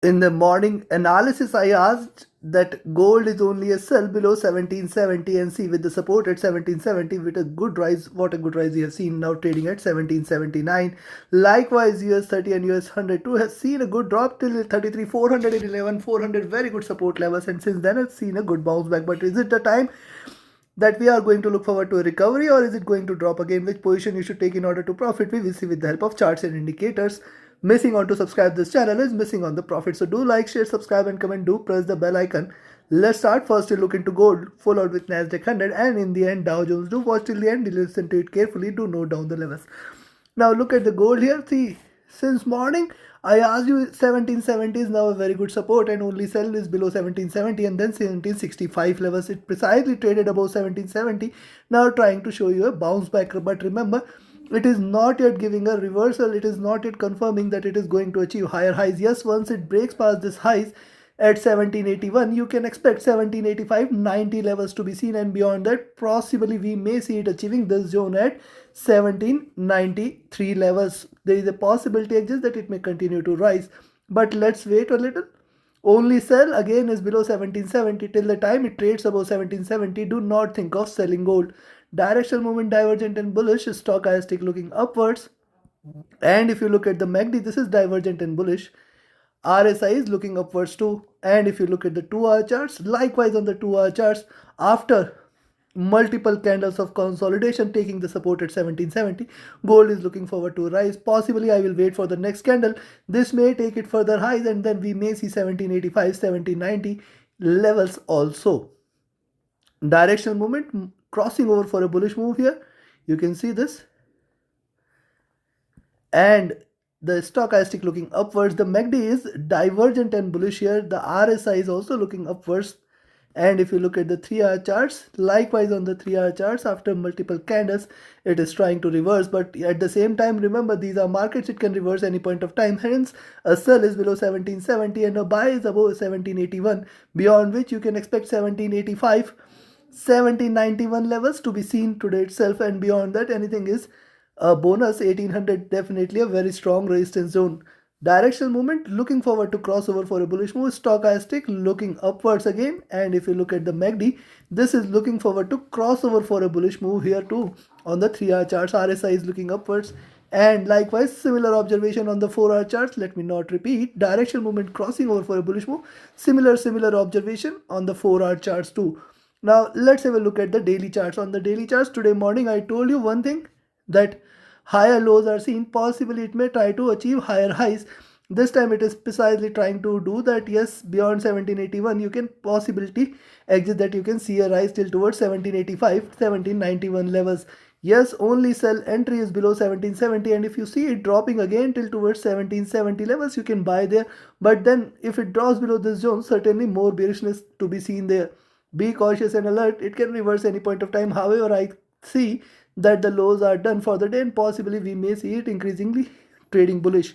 In the morning analysis, I asked that gold is only a sell below 1770 and see with the support at 1770 with a good rise. What a good rise we have seen, now trading at 1779. Likewise, US 30 and US 100 too has seen a good drop till 33 400 and 11 400, very good support levels, and since then it's seen a good bounce back. But is it the time that we are going to look forward to a recovery, or is it going to drop again? Which position you should take in order to profit, we will see with the help of charts and indicators. Missing on to subscribe this channel is missing on the profit. So do like, share, subscribe and comment. Do press the bell icon. Let's start first to look into gold, followed with Nasdaq 100 and in the end Dow Jones. Do watch till the end, listen to it carefully, do note down the levels. Now look at the gold here. See, since morning I asked you 1770 is now a very good support and only sell is below 1770 and then 1765 levels. It precisely traded above 1770. Now trying to show you a bounce back, but remember, it is not yet giving a reversal. It is not yet confirming that it is going to achieve higher highs. Yes, once it breaks past this highs at 1781, you can expect 1785 90 levels to be seen, and beyond that possibly we may see it achieving this zone at 1793 levels. There is a possibility exists that it may continue to rise, but let's wait a little. Only sell again is below 1770. Till the time it trades above 1770, do not think of selling gold. Directional movement divergent and bullish, stochastic looking upwards, and if you look at the MACD, this is divergent and bullish. RSI is looking upwards too, and if you look at the 2-hour charts, likewise on the 2-hour charts, after multiple candles of consolidation taking the support at 1770, gold is looking forward to rise. Possibly I will wait for the next candle. This may take it further highs and then we may see 1785 1790 levels also. Directional movement crossing over for a bullish move here, you can see this, and the stochastic looking upwards. The MACD is divergent and bullish here. The RSI is also looking upwards, and if you look at the 3-hour charts, likewise on the 3-hour charts, after multiple candles it is trying to reverse, but at the same time remember, these are markets, it can reverse any point of time. Hence a sell is below 1770 and a buy is above 1781, beyond which you can expect 1785 1791 levels to be seen today itself, and beyond that anything is a bonus. 1800 definitely a very strong resistance zone. Directional movement looking forward to crossover for a bullish move. Stochastic looking upwards again, and if you look at the MACD, this is looking forward to crossover for a bullish move here too. On the 3-hour charts, RSI is looking upwards, and likewise similar observation on the 4-hour charts. Let me not repeat, directional movement crossing over for a bullish move. Similar observation on the 4-hour charts too. Now let's have a look at the daily charts. On the daily charts today morning, I told you one thing, that higher lows are seen. Possibly it may try to achieve higher highs. This time it is precisely trying to do that. Yes, beyond 1781 you can possibility exit that you can see a rise till towards 1785 1791 levels. Yes, only sell entry is below 1770, and if you see it dropping again till towards 1770 levels, you can buy there. But then if it drops below this zone, certainly more bearishness to be seen there. Be cautious and alert, it can reverse any point of time. However, I see that the lows are done for the day and possibly we may see it increasingly trading bullish.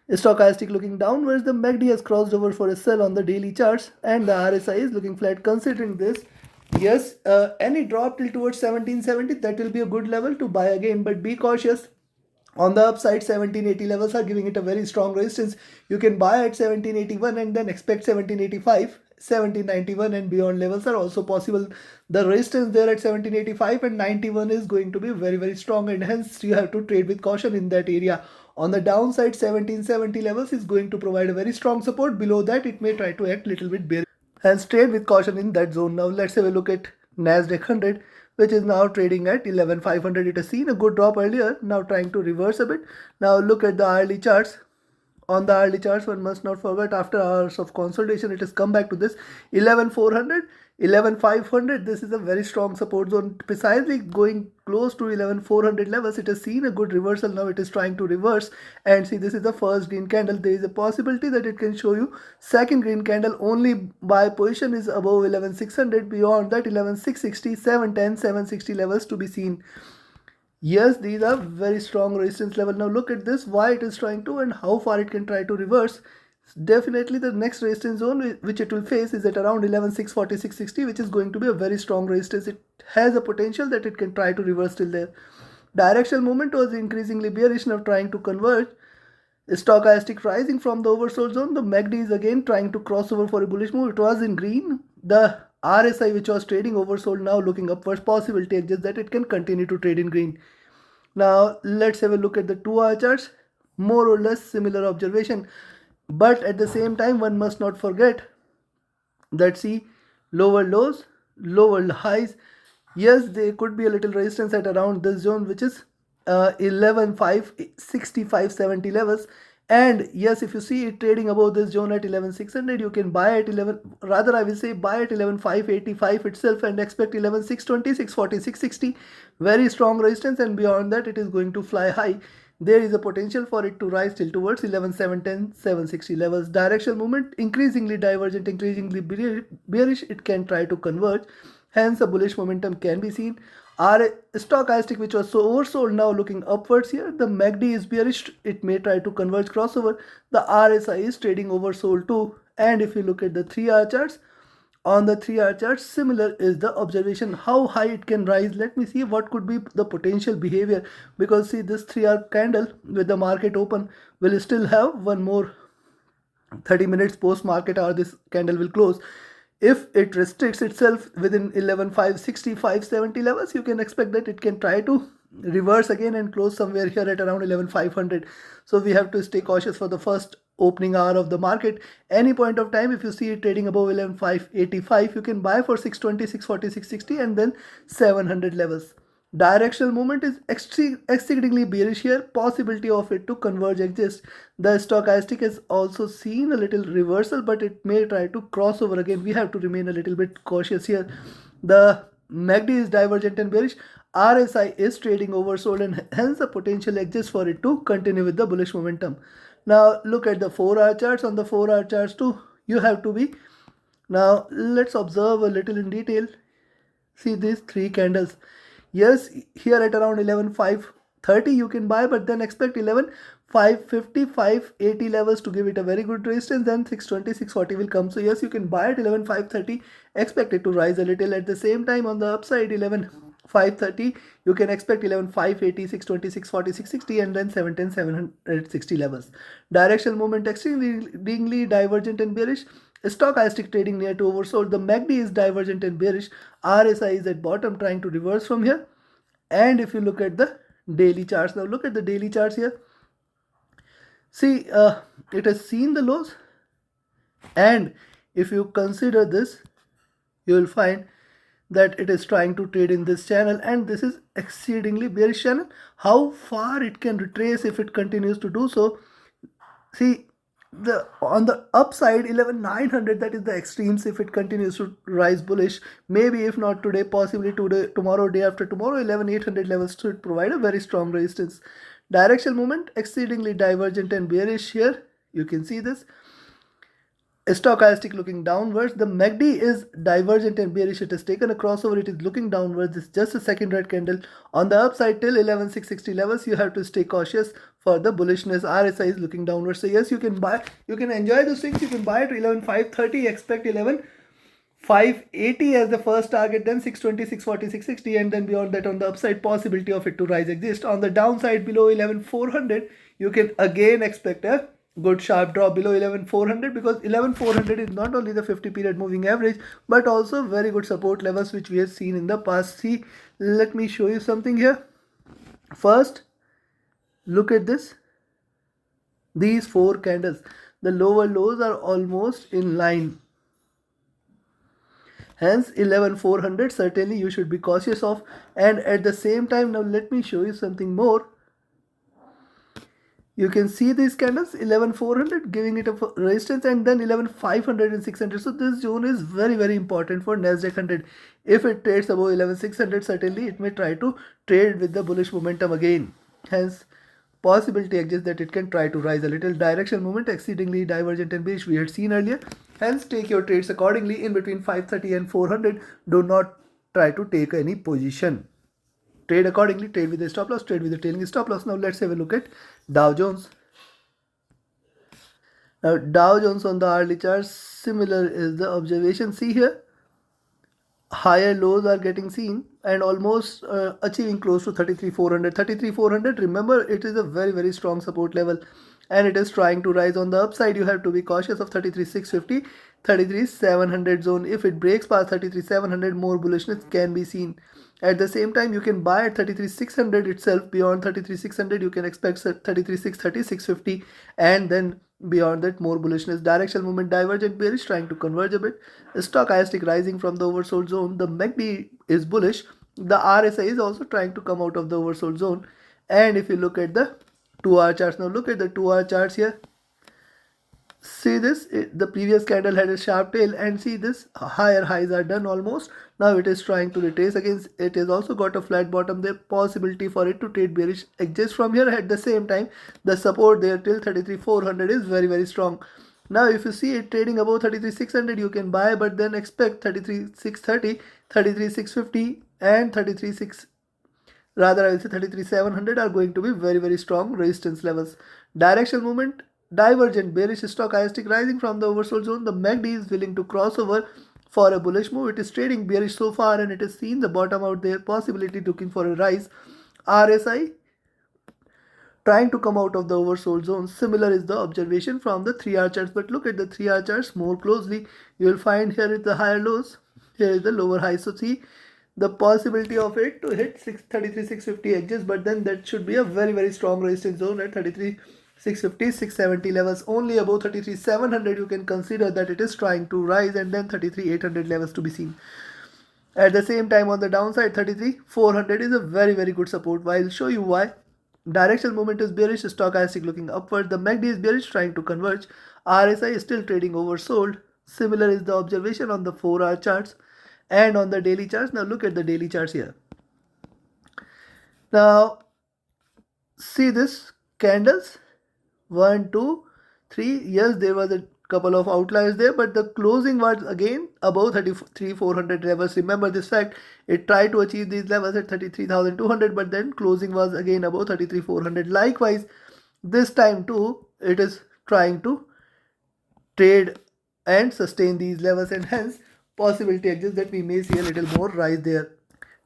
Stochastic looking downwards. The MACD has crossed over for a sell on the daily charts, and the RSI is looking flat. Considering this, yes, any drop till towards 1770, that will be a good level to buy again, but be cautious. On the upside, 1780 levels are giving it a very strong resistance. You can buy at 1781 and then expect 1785, 1791 and beyond levels are also possible. The resistance there at 1785 and 91 is going to be very strong, and hence you have to trade with caution in that area. On the downside, 1770 levels is going to provide a very strong support. Below that, it may try to act little bit bearish. Hence trade with caution in that zone. Now let's have a look at Nasdaq 100, which is now trading at 11,500. It has seen a good drop earlier, now trying to reverse a bit. Now look at the hourly charts. On the hourly charts, one must not forget, after hours of consolidation, it has come back to this 11,400, 11,500. This is a very strong support zone, precisely going close to 11,400 levels. It has seen a good reversal. Now it is trying to reverse, and see, this is the first green candle. There is a possibility that it can show you second green candle. Only buy position is above 11,600. Beyond that, 11,660, 710, 760 levels to be seen. Yes, these are very strong resistance level. Now look at this, why it is trying to and how far it can try to reverse. Definitely the next resistance zone which it will face is at around 11,640, 660, which is going to be a very strong resistance. It has a potential that it can try to reverse till there. Directional movement was increasingly bearish, now trying to converge. Stochastic rising from the oversold zone. The MACD is again trying to cross over for a bullish move. It was in green. The RSI, which was trading oversold, now looking upwards. Possibility exists that it can continue to trade in green. Now let's have a look at the 2-hour charts. More or less similar observation, but at the same time one must not forget that, see, lower lows, lower highs. Yes, there could be a little resistance at around this zone, which is 11,565.70 levels. And yes, if you see it trading above this zone at 11,600, you can buy at 11, rather I will say buy at 11,585 itself and expect 11,620, 640, 660. Very strong resistance, and beyond that it is going to fly high. There is a potential for it to rise till towards 11,710, 760 levels. Directional movement increasingly divergent, increasingly bearish. It can try to converge. Hence, a bullish momentum can be seen. Our stochastic, which was so oversold, now looking upwards here. The MACD is bearish. It may try to converge crossover. The RSI is trading oversold too. And if you look at the 3-hour charts, on the 3-hour chart, similar is the observation. How high it can rise? Let me see what could be the potential behavior, because see, this 3-hour candle with the market open will still have one more 30 minutes post market hour. This candle will close. If it restricts itself within 11,565.70 levels, you can expect that it can try to reverse again and close somewhere here at around 11,500. So we have to stay cautious for the first opening hour of the market. Any point of time, if you see it trading above 11,585, you can buy for 620, 640, 660 and then 700 levels. Directional movement is exceedingly bearish here. Possibility of it to converge exists. The stochastic has also seen a little reversal, but it may try to cross over again. We have to remain a little bit cautious here. The MACD is divergent and bearish. RSI is trading oversold, and hence the potential exists for it to continue with the bullish momentum. Now look at the 4-hour charts. On the 4-hour charts too, you have to be. Now let's observe a little in detail. See these 3 candles. Yes, here at around 11,530 you can buy, but then expect 11,550, 580 levels to give it a very good resistance. Then 620, 640 will come. So yes, you can buy at 11,530, expect it to rise a little. At the same time, on the upside, 11,530, you can expect 11,580, 620, 640, 660 and then 710, 760 levels. Directional movement extremely divergent and bearish. Stochastic trading near to oversold. The MACD is divergent and bearish. RSI is at bottom trying to reverse from here. And if you look at the daily charts, now look at the daily charts here. See, it has seen the lows, and if you consider this, you will find that it is trying to trade in this channel, and this is exceedingly bearish channel. How far it can retrace if it continues to do so? See, on the upside, 11,900, that is the extremes. If it continues to rise bullish, maybe if not today, possibly today, tomorrow, day after tomorrow, 11,800 levels should provide a very strong resistance. Directional movement exceedingly divergent and bearish here. You can see this. Stochastic looking downwards. The MACD is divergent and bearish. It has taken a crossover. It is looking downwards. It's just a second red candle. On the upside till 11,660 levels, you have to stay cautious for the bullishness. RSI is looking downwards. So yes, you can buy. You can enjoy the swings. You can buy at 11,530. Expect 11,580 as the first target. Then 620, 640, 660, and then beyond that, on the upside, possibility of it to rise exists. On the downside, below 11,400, you can again expect a good sharp drop below 11,400, because 11,400 is not only the 50 period moving average but also very good support levels which we have seen in the past. See, let me show you something here. First, look at this. These 4 candles, the lower lows are almost in line. Hence 11,400 certainly you should be cautious of. And at the same time, now let me show you something more. You can see these candles, 11,400 giving it a resistance, and then 11,500 and 600. So this zone is very important for Nasdaq 100. If it trades above 11,600, certainly it may try to trade with the bullish momentum again. Hence, possibility exists that it can try to rise a little. Direction movement exceedingly divergent and bearish we had seen earlier. Hence, take your trades accordingly. In between 530 and 400, do not try to take any position. Trade accordingly, trade with a stop loss, trade with a trailing stop loss. Now let's have a look at Dow Jones. Now Dow Jones on the hourly chart, similar is the observation. See here, higher lows are getting seen and almost achieving close to 33,400. 33,400, remember, it is a very strong support level. and it is trying to rise on the upside. You have to be cautious of 33,650, 33,700 zone. If it breaks past 33,700, more bullishness can be seen. At the same time, you can buy at 33,600 itself. Beyond 33,600, you can expect 33,630, 650, and then beyond that, more bullishness. Directional movement divergent bearish, trying to converge a bit. Stochastic rising from the oversold zone. The MACD is bullish. The RSI is also trying to come out of the oversold zone. And if you look at the 2-hour charts, now look at the 2-hour charts here. See this, the previous candle had a sharp tail, and see this, higher highs are done almost. Now it is trying to retrace again. It has also got a flat bottom. The possibility for it to trade bearish exists from here. At the same time, the support there till 33,400 is very strong. Now if you see it trading above 33,600, you can buy, but then expect 33,630, 33,650 and 33,700 are going to be very strong resistance levels. Directional movement divergent bearish, stochastic rising from the oversold zone. The MACD is willing to cross over for a bullish move. It is trading bearish so far, and it has seen the bottom out there, possibility looking for a rise. RSI trying to come out of the oversold zone. Similar is the observation from the 3-hour charts, but look at the 3-hour charts more closely. You will find here is the higher lows, here is the lower high. So see the possibility of it to hit 33,650 edges, but then that should be a very strong resistance zone at 33,650, 670 levels. Only above 33,700 you can consider that it is trying to rise, and then 33,800 levels to be seen. At the same time, on the downside, 33,400 is a very good support. I'll show you why. Directional movement is bearish, stochastic looking upward. The MACD is bearish, trying to converge. RSI is still trading oversold. Similar is the observation on the 4-hour charts and on the daily charts. Now look at the daily charts here. Now see this candles, 1 2 3. Yes, there was a couple of outliers there, but the closing was again above 33,400 levels. Remember this fact, it tried to achieve these levels at 33,200, but then closing was again above 33,400. Likewise, this time too, it is trying to trade and sustain these levels, and hence possibility exists that we may see a little more rise there.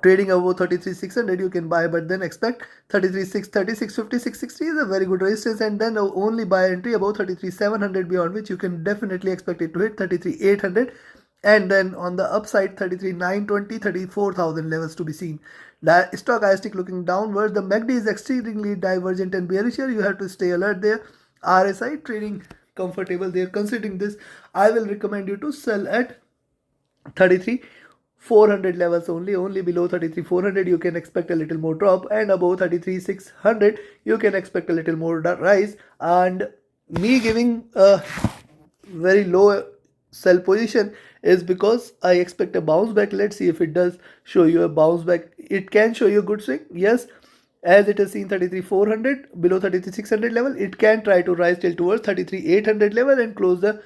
Trading above 33,600 you can buy, but then expect 33,630, 650, 660 is a very good resistance, and then only buy entry above 33,700, beyond which you can definitely expect it to hit 33,800, and then on the upside 33,920, 34,000 levels to be seen. Stochastic looking downwards. The MACD is exceedingly divergent and bearish here. You have to stay alert there. RSI trading comfortable there. Considering this, I will recommend you to sell at 33,400 levels only below 33,400 you can expect a little more drop, and above 33,600 you can expect a little more rise. And me giving a very low sell position is because I expect a bounce back. Let's see if it does show you a bounce back. It can show you a good swing, yes, as it has seen 33,400 below 33,600 level. It can try to rise till towards 33,800 level and close the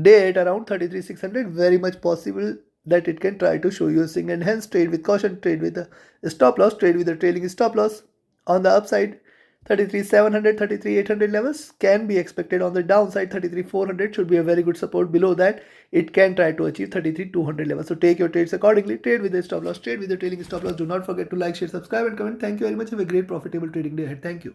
day at around 33,600. Very much possible that it can try to show you a swing, and hence trade with caution, trade with a stop loss, trade with a trailing stop loss. On the upside, 33,700, 33,800 levels can be expected. On the downside, 33,400 should be a very good support. Below that, it can try to achieve 33,200 levels. So take your trades accordingly. Trade with a stop loss, trade with a trailing stop loss. Do not forget to like, share, subscribe and comment. Thank you very much. Have a great profitable trading day ahead. Thank you.